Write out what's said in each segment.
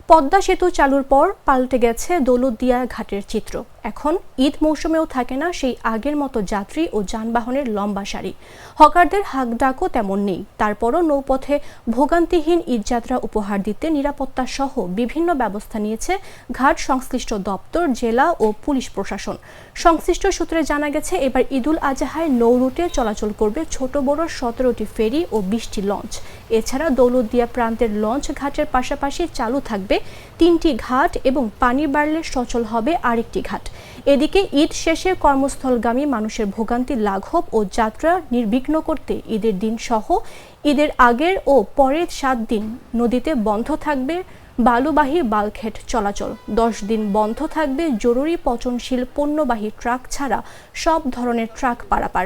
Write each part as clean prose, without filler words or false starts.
পদ্মা সেতু চালুর পর পাল্টে গেছে দৌলতদিয়া ঘাটের চিত্র। এখন ঈদ মৌসুমেও থাকে না সেই আগের মতো যাত্রী ও যানবাহনের লম্বা সারি। হকারদের হাক ডাকও তেমন নেই। তারপরও নৌপথে ভোগান্তিহীন ঈদযাত্রা উপহার দিতে নিরাপত্তা সহ বিভিন্ন ব্যবস্থা নিয়েছে ঘাট সংশ্লিষ্ট দপ্তর, জেলা ও পুলিশ প্রশাসন। সংশ্লিষ্ট সূত্রে জানা গেছে, এবার ঈদুল আজহায় নৌ রুটে চলাচল করবে ছোট বড় 17টি ফেরি ও 20টি লঞ্চ। এছাড়া দৌলতদিয়া প্রান্তের লঞ্চ ঘাটের পাশাপাশি চালু থাকবে 3টি ঘাট এবং পানি বাড়লে সচল হবে আরেকটি ঘাট। এদিকে ঈদ শেষে কর্মস্থলগামী মানুষের ভোগান্তি লাঘব ও যাত্রা নির্বিঘ্ন করতে ঈদের দিন সহ ঈদের আগের ও পরের 7 দিন নদীতে বন্ধ থাকবে বালুবাহী বাল্কহেড চলাচল। 10 দিন বন্ধ থাকবে জরুরি পচনশীল পণ্যবাহী ট্রাক ছাড়া সব ধরনের ট্রাক পারাপার।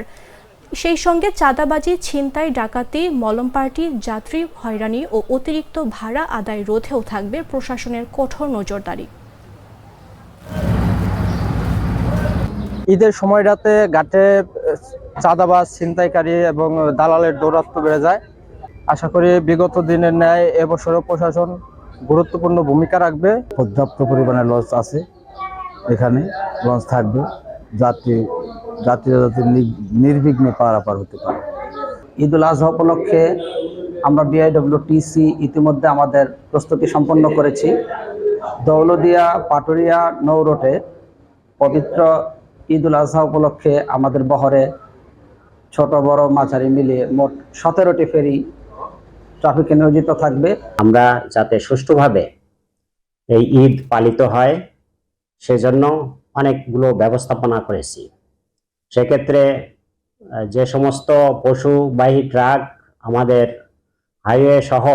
সেই সঙ্গে চাঁদাবাজি, ছিনতাই, ডাকাতি, মলম পার্টি, যাত্রী হয়রানি ও অতিরিক্ত ভাড়া আদায় রোধেও থাকবে প্রশাসনের কঠোর নজরদারি। ঈদের সময়টাতে ঘাটে চাঁদাবাজ, ছিনতাইকারী এবং দালালের দৌরাত্ম্য বেড়ে যায়। আশা করি বিগত দিনের ন্যায় এবছরও প্রশাসন গুরুত্বপূর্ণ ভূমিকা রাখবে। পর্যাপ্ত পরিমাণে লঞ্চ আছে, এখানে লঞ্চ থাকবে, যাত্রীরা যাতে নির্বিঘ্নে পারাপার হতে পারে। ঈদুল আজহা উপলক্ষে আমরা বিআইডব্লিউটিসি ইতিমধ্যে আমাদের প্রস্তুতি সম্পন্ন করেছি। দৌলতদিয়া পাটুরিয়া নৌ রুটে পবিত্র ঈদুল আজহা উপলক্ষে আমাদের বহরে ছোট বড় মাঝারি মিলিয়ে মোট 17টি ফেরি ট্রাফিকে নিয়োজিত থাকবে। আমরা যাতে সুষ্ঠুভাবে এই ঈদ পালিত হয় সেজন্য অনেকগুলো ব্যবস্থাপনা করেছি। সেক্ষেত্রে যে সমস্ত পশুবাহী ট্রাক আমাদের হাইওয়ে সহ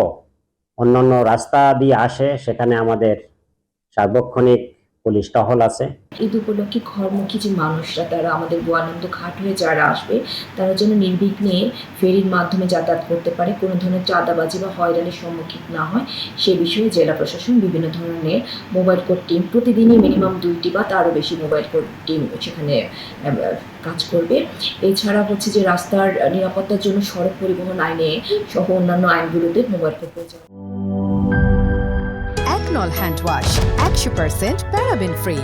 অন্যান্য রাস্তা দিয়ে আসে, সেখানে আমাদের সার্বক্ষণিক পুলিশ টহল আছে। ঈদ উপলক্ষে ঘরমুখী যে মানুষরা, তারা আমাদের গোয়ালন্দ ঘাট হয়ে যারা আসবে, তারা যেন নির্বিঘ্নে ফেরির মাধ্যমে যাতায়াত করতে পারে, কোনো ধরনের চাঁদাবাজি বা হয়রানির সম্মুখীন না হয়, সে বিষয়ে জেলা প্রশাসন বিভিন্ন ধরনের মোবাইল কোর্ট টিম, প্রতিদিনই মিনিমাম 2টি বা তারও বেশি মোবাইল কোর্ট টিম সেখানে কাজ করবে। এছাড়া হচ্ছে যে রাস্তার নিরাপত্তার জন্য সড়ক পরিবহন আইনে সহ অন্যান্য আইনগুলোতে মোবাইল কোর্ট পরিচালনা। একনল হ্যান্ড ওয়াশ 100% প্যারাবেন ফ্রি,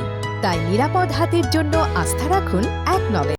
তাই নিরাপদ হাতের জন্য আস্থা রাখুন একনলে।